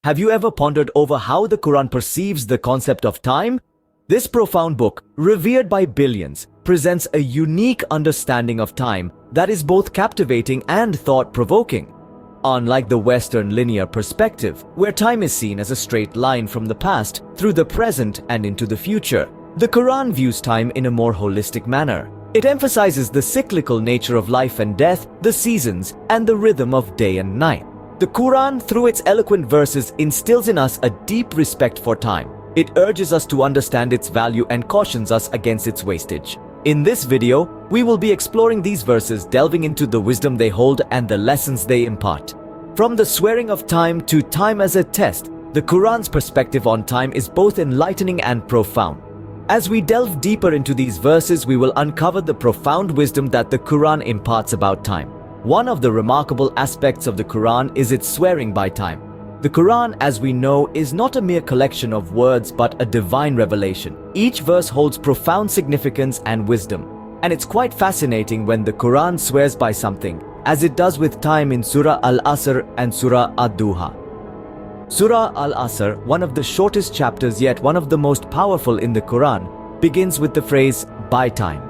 Have you ever pondered over how the Quran perceives the concept of time? This profound book, revered by billions, presents a unique understanding of time that is both captivating and thought-provoking. Unlike the Western linear perspective, where time is seen as a straight line from the past through the present and into the future, the Quran views time in a more holistic manner. It emphasizes the cyclical nature of life and death, the seasons, and the rhythm of day and night. The Quran, through its eloquent verses, instills in us a deep respect for time. It urges us to understand its value and cautions us against its wastage. In this video, we will be exploring these verses, delving into the wisdom they hold and the lessons they impart. From the swearing of time to time as a test, the Quran's perspective on time is both enlightening and profound. As we delve deeper into these verses, we will uncover the profound wisdom that the Quran imparts about time. One of the remarkable aspects of the Quran is its swearing by time. The Quran, as we know, is not a mere collection of words but a divine revelation. Each verse holds profound significance and wisdom, and it's quite fascinating when the Quran swears by something, as it does with time in Surah Al-Asr and Surah Ad-Duha. Surah Al-Asr, one of the shortest chapters yet one of the most powerful in the Quran, begins with the phrase, by time.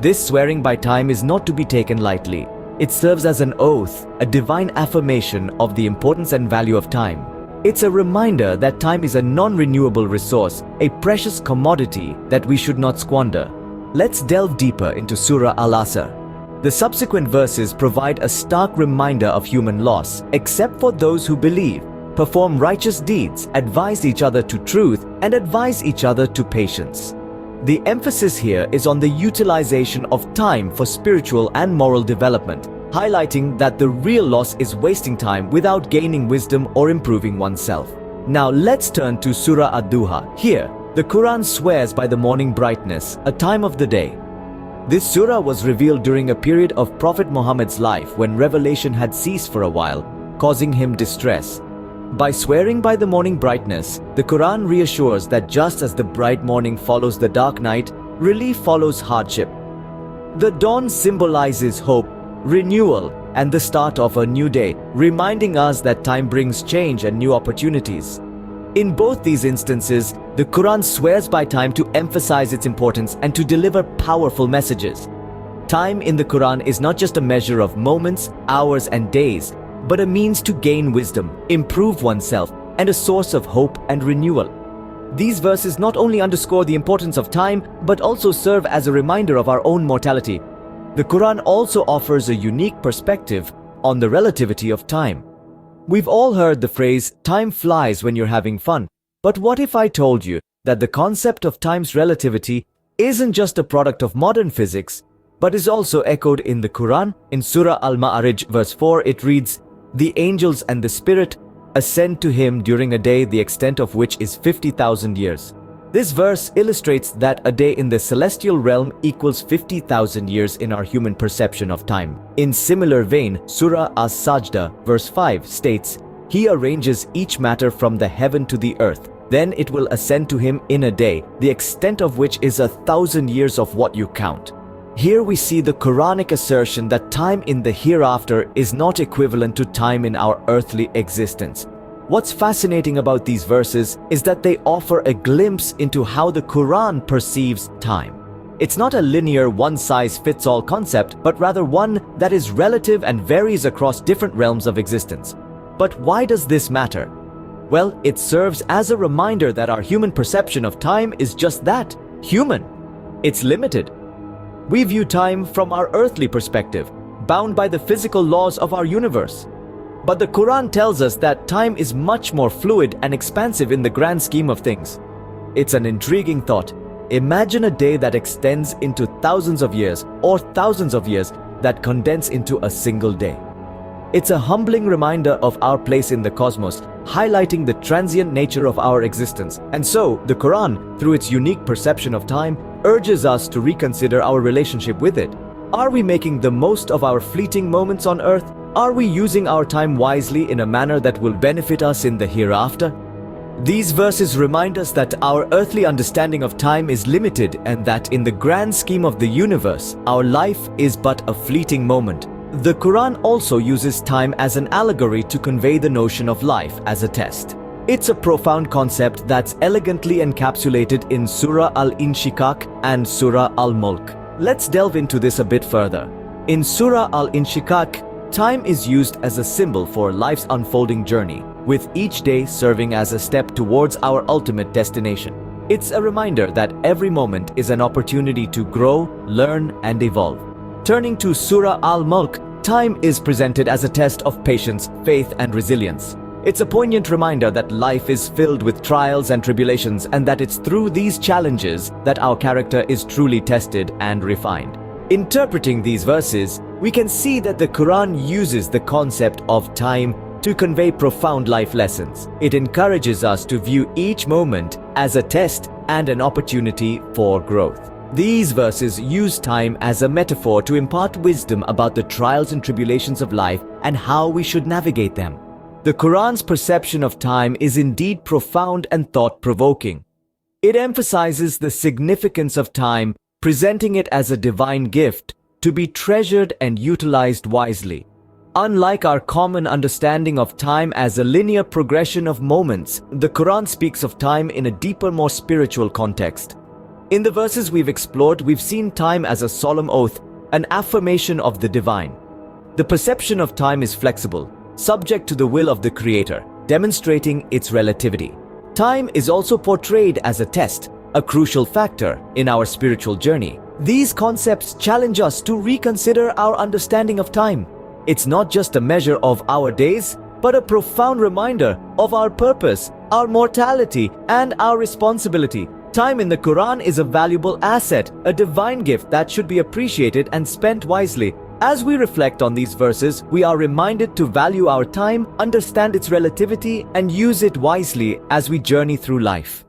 This swearing by time is not to be taken lightly. It serves as an oath, a divine affirmation of the importance and value of time. It's a reminder that time is a non-renewable resource, a precious commodity that we should not squander. Let's delve deeper into Surah Al-Asr. The subsequent verses provide a stark reminder of human loss, except for those who believe, perform righteous deeds, advise each other to truth, and advise each other to patience. The emphasis here is on the utilization of time for spiritual and moral development, highlighting that the real loss is wasting time without gaining wisdom or improving oneself. Now let's turn to Surah Ad-Duha. Here, the Quran swears by the morning brightness, a time of the day. This surah was revealed during a period of Prophet Muhammad's life when revelation had ceased for a while, causing him distress. By swearing by the morning brightness, the Quran reassures that just as the bright morning follows the dark night, relief follows hardship. The dawn symbolizes hope, renewal, and the start of a new day, reminding us that time brings change and new opportunities. In both these instances, the Quran swears by time to emphasize its importance and to deliver powerful messages. Time in the Quran is not just a measure of moments, hours, and days, but a means to gain wisdom, improve oneself, and a source of hope and renewal. These verses not only underscore the importance of time, but also serve as a reminder of our own mortality. The Quran also offers a unique perspective on the relativity of time. We've all heard the phrase, time flies when you're having fun. But what if I told you that the concept of time's relativity isn't just a product of modern physics, but is also echoed in the Quran? In Surah Al-Ma'arij verse 4, it reads, "The angels and the Spirit ascend to him during a day the extent of which is 50,000 years." This verse illustrates that a day in the celestial realm equals 50,000 years in our human perception of time. In similar vein, Surah As-Sajda verse 5 states, "He arranges each matter from the heaven to the earth. Then it will ascend to him in a day, the extent of which is 1,000 years of what you count." Here we see the Quranic assertion that time in the hereafter is not equivalent to time in our earthly existence. What's fascinating about these verses is that they offer a glimpse into how the Quran perceives time. It's not a linear one-size-fits-all concept, but rather one that is relative and varies across different realms of existence. But why does this matter? Well, it serves as a reminder that our human perception of time is just that, human. It's limited. We view time from our earthly perspective, bound by the physical laws of our universe. But the Quran tells us that time is much more fluid and expansive in the grand scheme of things. It's an intriguing thought. Imagine a day that extends into thousands of years, or thousands of years that condense into a single day. It's a humbling reminder of our place in the cosmos, highlighting the transient nature of our existence. And so, the Quran, through its unique perception of time, urges us to reconsider our relationship with it. Are we making the most of our fleeting moments on earth? Are we using our time wisely in a manner that will benefit us in the hereafter? These verses remind us that our earthly understanding of time is limited and that in the grand scheme of the universe, our life is but a fleeting moment. The Quran also uses time as an allegory to convey the notion of life as a test. It's a profound concept that's elegantly encapsulated in Surah Al-Inshiqaq and Surah Al-Mulk. Let's delve into this a bit further. In Surah Al-Inshiqaq, time is used as a symbol for life's unfolding journey, with each day serving as a step towards our ultimate destination. It's a reminder that every moment is an opportunity to grow, learn, and evolve. Turning to Surah Al-Mulk, time is presented as a test of patience, faith, and resilience. It's a poignant reminder that life is filled with trials and tribulations, and that it's through these challenges that our character is truly tested and refined. Interpreting these verses, we can see that the Quran uses the concept of time to convey profound life lessons. It encourages us to view each moment as a test and an opportunity for growth. These verses use time as a metaphor to impart wisdom about the trials and tribulations of life and how we should navigate them. The Quran's perception of time is indeed profound and thought-provoking. It emphasizes the significance of time, presenting it as a divine gift to be treasured and utilized wisely. Unlike our common understanding of time as a linear progression of moments, the Quran speaks of time in a deeper, more spiritual context. In the verses we've explored, we've seen time as a solemn oath, an affirmation of the divine. The perception of time is flexible, subject to the will of the Creator, demonstrating its relativity. Time is also portrayed as a test, a crucial factor in our spiritual journey. These concepts challenge us to reconsider our understanding of time. It's not just a measure of our days, but a profound reminder of our purpose, our mortality, and our responsibility. Time in the Quran is a valuable asset, a divine gift that should be appreciated and spent wisely. As we reflect on these verses, we are reminded to value our time, understand its relativity, and use it wisely as we journey through life.